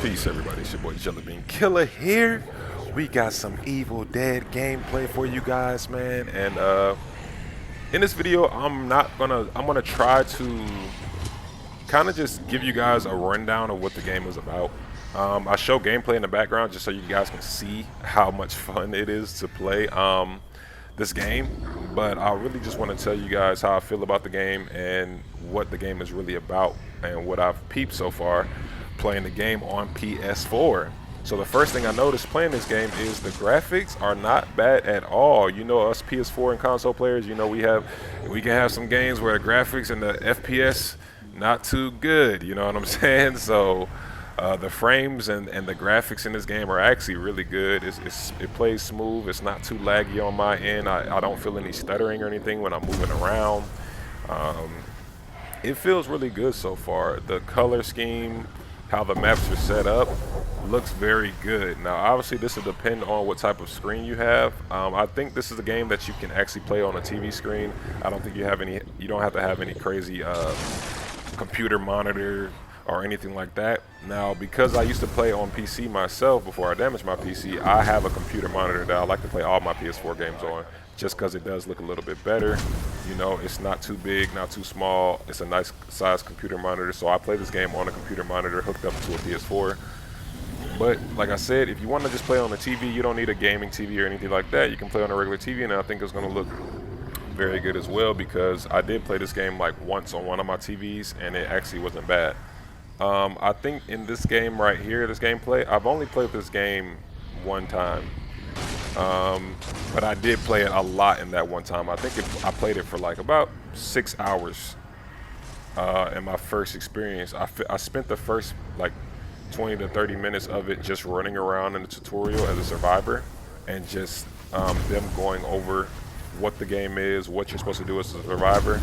Peace, everybody. It's your boy Jelly Bean Killer here. We got some Evil Dead gameplay for you guys, man. And in this video, I'm gonna try to kind of just give you guys a rundown of what the game is about. I show gameplay in the background just so you guys can see how much fun it is to play this game. But I really just want to tell you guys how I feel about the game and what the game is really about and what I've peeped so far playing the game on PS4. So the first thing I noticed playing this game is the graphics are not bad at all. You know, us PS4 and console players, you know, we can have some games where the graphics and the FPS not too good, you know what I'm saying? So the frames and the graphics in this game are actually really good. It plays smooth. It's not too laggy on my end. I don't feel any stuttering or anything when I'm moving around. It feels really good so far. The color scheme, how the maps are set up, looks very good. Now obviously this will depend on what type of screen you have. I think this is a game that you can actually play on a TV screen. I don't think you don't have to have any crazy computer monitor or anything like that. Now because I used to play on PC myself before I damaged my PC, I have a computer monitor that I like to play all my PS4 games on, just because it does look a little bit better. You know, it's not too big, not too small. It's a nice size computer monitor, so I play this game on a computer monitor hooked up to a PS4. But like I said, if you want to just play on the TV, you don't need a gaming TV or anything like that. You can play on a regular TV, and I think it's going to look very good as well, because I did play this game like once on one of my TVs, and it actually wasn't bad. I think in this game right here, this gameplay, I've only played this game one time. But I did play it a lot in that one time. I think I played it for like about 6 hours in my first experience. I spent the first like 20 to 30 minutes of it just running around in the tutorial as a survivor, and just them going over what the game is, what you're supposed to do as a survivor.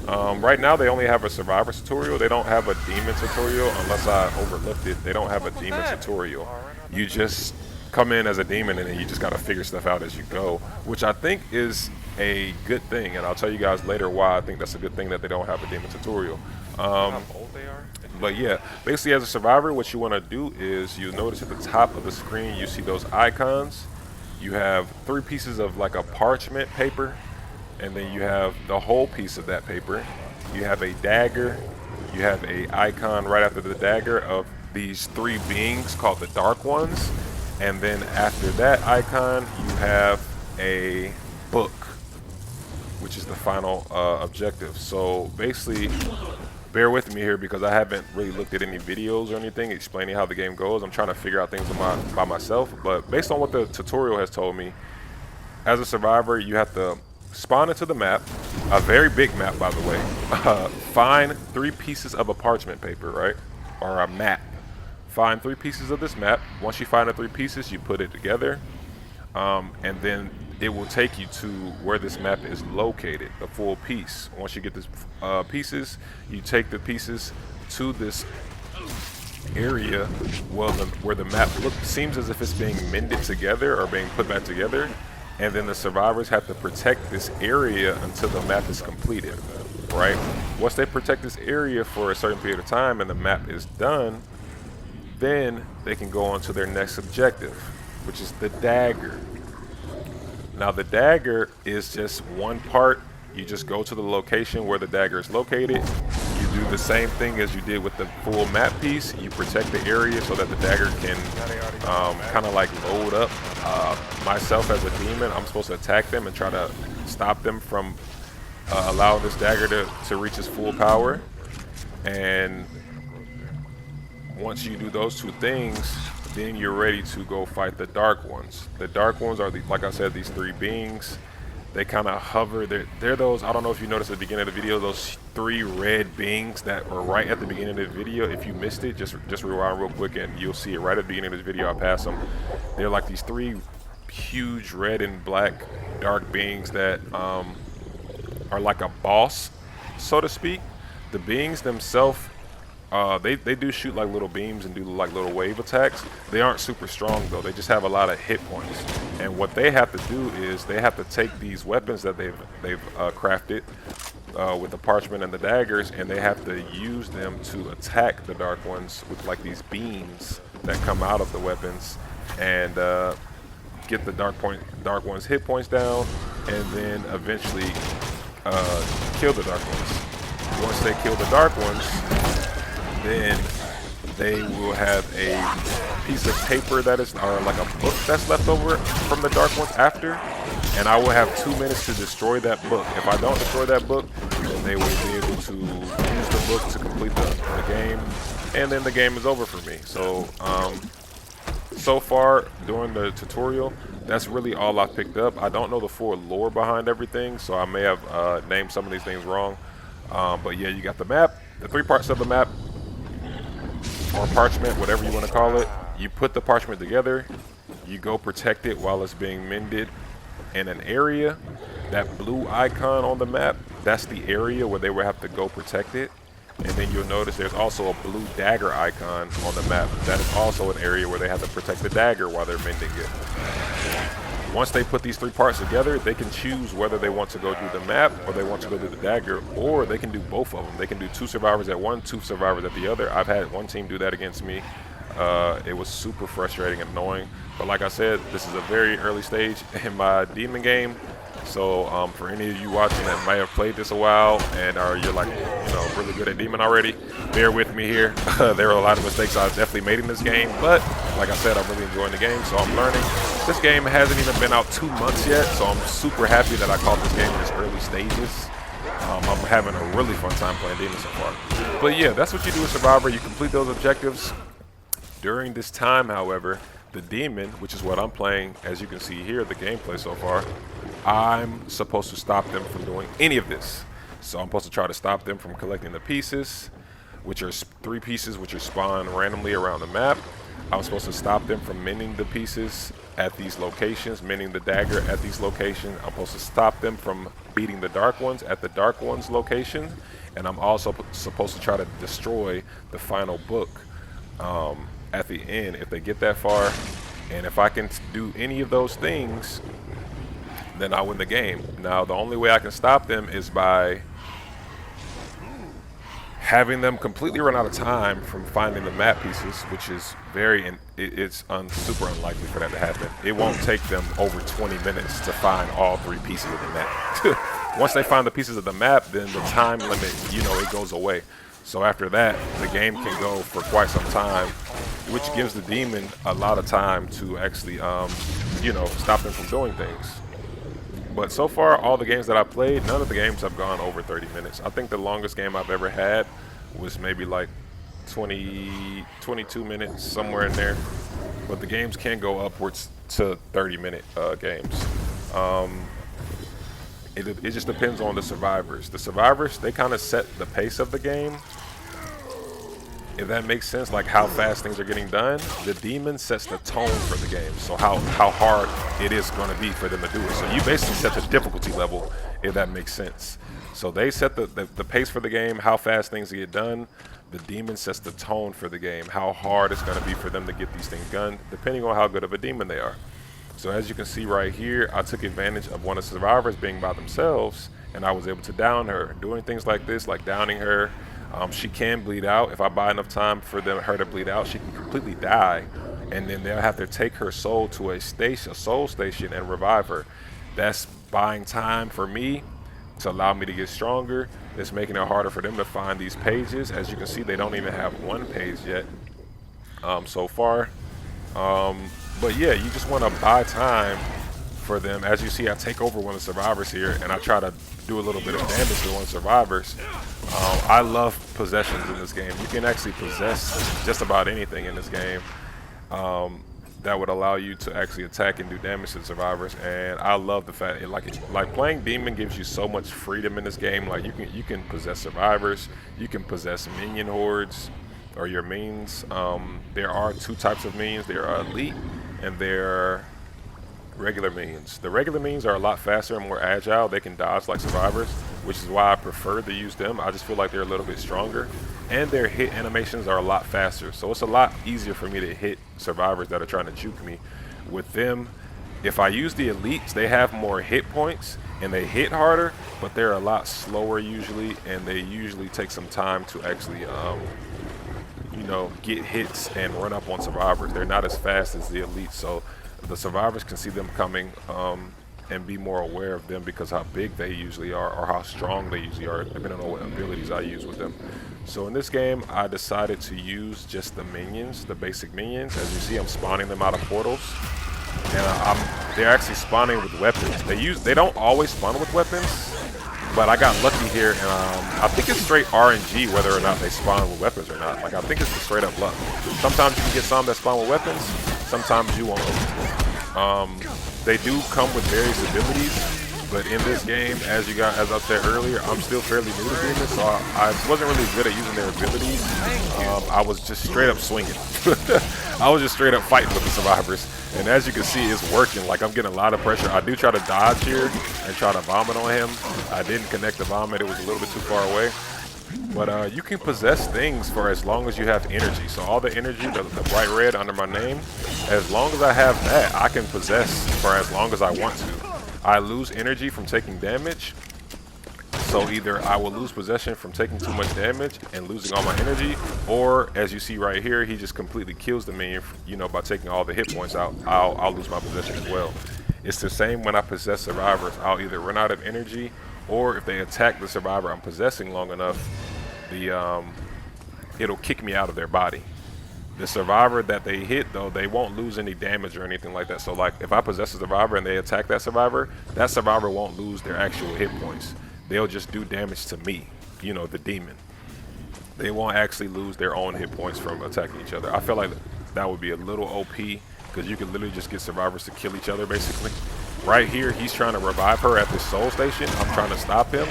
Right now they only have a survivor tutorial. They don't have a demon tutorial, unless I overlooked it. They don't have a demon tutorial. You just come in as a demon, and then you just got to figure stuff out as you go, which I think is a good thing, and I'll tell you guys later why I think that's a good thing that they don't have a demon tutorial. How old they are? But yeah, basically as a survivor, what you want to do is you notice at the top of the screen you see those icons. You have 3 pieces of like a parchment paper, and then you have the whole piece of that paper. You have a dagger. You have a icon right after the dagger of these 3 beings called the Dark Ones. And then after that icon, you have a book, which is the final objective. So basically, bear with me here because I haven't really looked at any videos or anything explaining how the game goes. I'm trying to figure out things by myself. But based on what the tutorial has told me, as a survivor, you have to spawn into the map, a very big map, by the way. Find 3 pieces of a parchment paper, right? Or a map. Find 3 pieces of this map. Once you find the 3 pieces, you put it together, and then it will take you to where this map is located, the full piece. Once you get this pieces, you take the pieces to this area where the map seems as if it's being mended together or being put back together, and then the survivors have to protect this area until the map is completed, right? Once they protect this area for a certain period of time and the map is done, then they can go on to their next objective, which is the dagger. Now the dagger is just one part. You just go to the location where the dagger is located. You do the same thing as you did with the full map piece. You protect the area so that the dagger can kind of like load up. Myself as a demon, I'm supposed to attack them and try to stop them from allowing this dagger to reach its full power. And once you do those 2 things, then you're ready to go fight the Dark Ones. The Dark Ones are, like I said, these 3 beings. They kind of hover. They're those, I don't know if you noticed at the beginning of the video, those 3 red beings that were right at the beginning of the video. If you missed it, just rewind real quick and you'll see it right at the beginning of this video. I passed them. They're like these 3 huge red and black dark beings that are like a boss, so to speak. The beings themselves, they do shoot like little beams and do like little wave attacks. They aren't super strong though. They just have a lot of hit points. And what they have to do is they have to take these weapons that they've crafted, with the parchment and the daggers, and they have to use them to attack the dark ones with like these beams that come out of the weapons, and get the dark ones hit points down, and then eventually kill the dark ones. Once they kill the dark ones, then they will have a piece of paper that is, or like a book that's left over from the dark ones after, and I will have 2 minutes to destroy that book. If I don't destroy that book, then they will be able to use the book to complete the game, and then the game is over for me. So so far during the tutorial, that's really all I picked up. I don't know the full lore behind everything, so I may have named some of these things wrong. But yeah, you got the map, the 3 parts of the map, or parchment, whatever you want to call it. You put the parchment together, you go protect it while it's being mended in an area. That blue icon on the map, that's the area where they will have to go protect it. And then you'll notice there's also a blue dagger icon on the map. That is also an area where they have to protect the dagger while they're mending it. Once they put these 3 parts together, they can choose whether they want to go do the map or they want to go do the dagger, or they can do both of them. They can do 2 survivors at one, 2 survivors at the other. I've had one team do that against me. It was super frustrating and annoying. But like I said, this is a very early stage in my demon game. So for any of you watching that may have played this a while and you're like, you know, really good at demon already, bear with me here. There are a lot of mistakes I've definitely made in this game, but like I said, I'm really enjoying the game, so I'm learning. This game hasn't even been out 2 months yet, so I'm super happy that I caught this game in its early stages. I'm having a really fun time playing demon so far. But yeah, that's what you do with Survivor. You complete those objectives. During this time, however, the demon, which is what I'm playing, as you can see here, the gameplay so far, I'm supposed to stop them from doing any of this. So I'm supposed to try to stop them from collecting the pieces, which are 3 pieces which are spawned randomly around the map. I'm supposed to stop them from mending the pieces at these locations, mending the dagger at these locations. I'm supposed to stop them from beating the dark ones at the dark ones location. And I'm also supposed to try to destroy the final book at the end if they get that far. And if I can do any of those things, then I win the game. Now, the only way I can stop them is by having them completely run out of time from finding the map pieces, which is super unlikely for that to happen. It won't take them over 20 minutes to find all 3 pieces of the map. Once they find the pieces of the map, then the time limit, you know, it goes away. So after that, the game can go for quite some time, which gives the demon a lot of time to actually, you know, stop them from doing things. But so far, all the games that I played, none of the games have gone over 30 minutes. I think the longest game I've ever had was maybe like 22 minutes, somewhere in there. But the games can go upwards to 30-minute games. It just depends on the survivors. The survivors, they kind of set the pace of the game, if that makes sense, like how fast things are getting done. The demon sets the tone for the game, so how hard it is going to be for them to do it. So you basically set the difficulty level, if that makes sense. So they set the pace for the game, how fast things get done. The demon sets the tone for the game, how hard it's going to be for them to get these things done, depending on how good of a demon they are. So as you can see right here, I took advantage of one of the survivors being by themselves, and I was able to down her. Doing things like this, like downing her, she can bleed out. If I buy enough time for her to bleed out, she can completely die, and then they'll have to take her soul to a soul station and revive her. That's buying time for me to allow me to get stronger. It's making it harder for them to find these pages. As you can see, they don't even have 1 page yet so far. But yeah, you just want to buy time for them. As you see, I take over one of the survivors here, and I try to do a little bit of damage to one of the survivors. I love possessions in this game. You can actually possess just about anything in this game that would allow you to actually attack and do damage to the survivors. And I love the fact like playing demon gives you so much freedom in this game. Like you can possess survivors, you can possess minion hordes or your minions. There are 2 types of minions. There are elite and they're regular minions. The regular minions are a lot faster and more agile. They can dodge like survivors, which is why I prefer to use them. I just feel like they're a little bit stronger, and their hit animations are a lot faster. So it's a lot easier for me to hit survivors that are trying to juke me. With them, If I use the elites, they have more hit points and they hit harder, but they're a lot slower usually, and they usually take some time to actually, you know, get hits and run up on survivors. They're not as fast as the elites, so the survivors can see them coming and be more aware of them because how big they usually are or how strong they usually are, depending on what abilities I use with them. So in this game, I decided to use just the minions, the basic minions. As you see, I'm spawning them out of portals. And they're actually spawning with weapons. They don't always spawn with weapons, but I got lucky here, and I think it's straight RNG whether or not they spawn with weapons or not. Like, I think it's just straight up luck. Sometimes you can get some that spawn with weapons, sometimes you won't. They do come with various abilities, but in this game, as I said earlier, I'm still fairly new to doing this, so I wasn't really good at using their abilities. I was just straight up swinging. I was just straight up fighting with the survivors, and as you can see, it's working. Like, I'm getting a lot of pressure. I do try to dodge here and try to vomit on him. I didn't connect the vomit. It was a little bit too far away. But you can possess things for as long as you have energy. So all the energy, the bright red under my name, as long as I have that, I can possess for as long as I want to. I lose energy from taking damage. So either I will lose possession from taking too much damage and losing all my energy, or as you see right here, he just completely kills the minion, you know, by taking all the hit points out. I'll lose my possession as well. It's the same when I possess survivors. I'll either run out of energy, or if they attack the survivor I'm possessing long enough, it'll kick me out of their body. The survivor that they hit, though, they won't lose any damage or anything like that. So, like, if I possess a survivor and they attack that survivor won't lose their actual hit points. They'll just do damage to me, you know, the demon. They won't actually lose their own hit points from attacking each other. I feel like that would be a little OP, because you can literally just get survivors to kill each other, basically. Right here, he's trying to revive her at this soul station. I'm trying to stop him.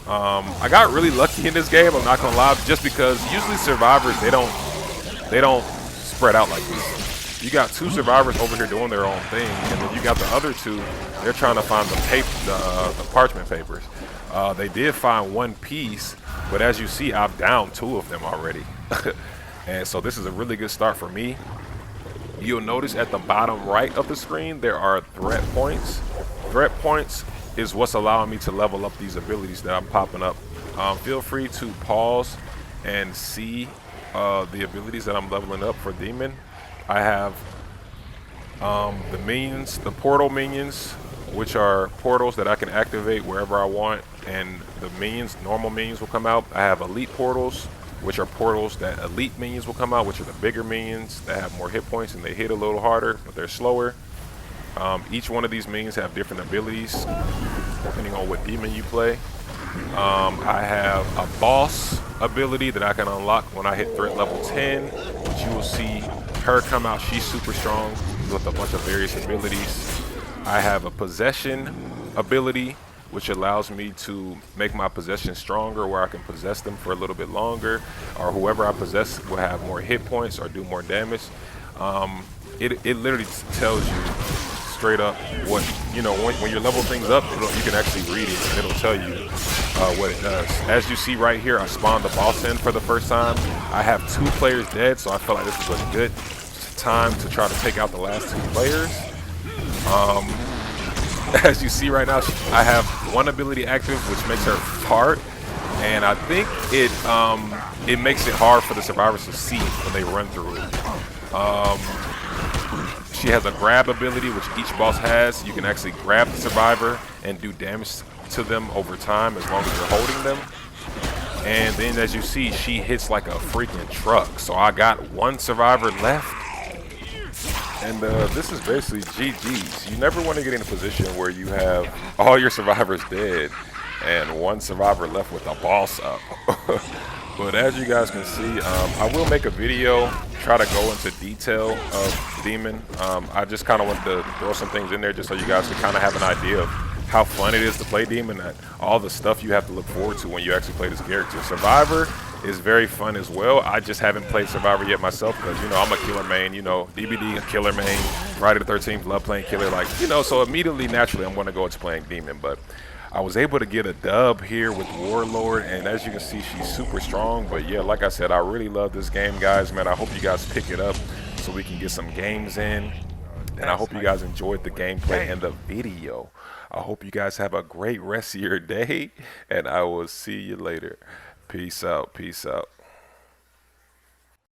I got really lucky in this game, I'm not gonna lie, just because usually survivors, they don't spread out like this. You got two survivors over here doing their own thing, and then you got the other two, they're trying to find the parchment papers. They did find one piece, but as you see, I've downed two of them already. And so this is a really good start for me. You'll notice at the bottom right of the screen, there are threat points. Threat points is what's allowing me to level up these abilities that I'm popping up. Feel free to pause and see the abilities that I'm leveling up for Demon. I have the minions, the portal minions, which are portals that I can activate wherever I want, and the minions, normal minions, will come out. I have elite portals, which are portals that elite minions will come out, which are the bigger minions that have more hit points and they hit a little harder, but they're slower. Each one of these minions have different abilities depending on what demon you play. I have a boss ability that I can unlock when I hit threat level 10, which you will see her come out. She's super strong with a bunch of various abilities. I have a possession ability, which allows me to make my possession stronger, where I can possess them for a little bit longer, or whoever I possess will have more hit points or do more damage. It literally tells you straight up what, you know, when you level things up, you can actually read it and it'll tell you what it does. As you see right here, I spawned the boss in for the first time. I have 2 players dead, so I felt like this was a good time to try to take out the last 2 players. As you see right now, I have one ability active, which makes her fart, and I think it makes it hard for the survivors to see when they run through it. She has a grab ability, which each boss has. You can actually grab the survivor and do damage to them over time as long as you're holding them. And then, as you see, she hits like a freaking truck. So I got 1 survivor left. And this is basically GG's. You never want to get in a position where you have all your survivors dead and 1 survivor left with a boss up. But as you guys can see, I will make a video, try to go into detail of Demon. I just kind of want to throw some things in there just so you guys can kind of have an idea of how fun it is to play Demon, and all the stuff you have to look forward to when you actually play this character. Survivor is very fun as well. I just haven't played Survivor yet myself because, you know, I'm a killer main, you know, DBD, a killer main, Friday the 13th, love playing killer, like, you know, so immediately, naturally, I'm going to go into playing Demon. But I was able to get a dub here with Warlord, and as you can see, she's super strong. But yeah, like I said, I really love this game, guys, man. I hope you guys pick it up so we can get some games in. And I That's hope you how guys you enjoyed the do it. gameplay Dang. and the video. I hope you guys have a great rest of your day, and I will see you later. Peace out. Peace out.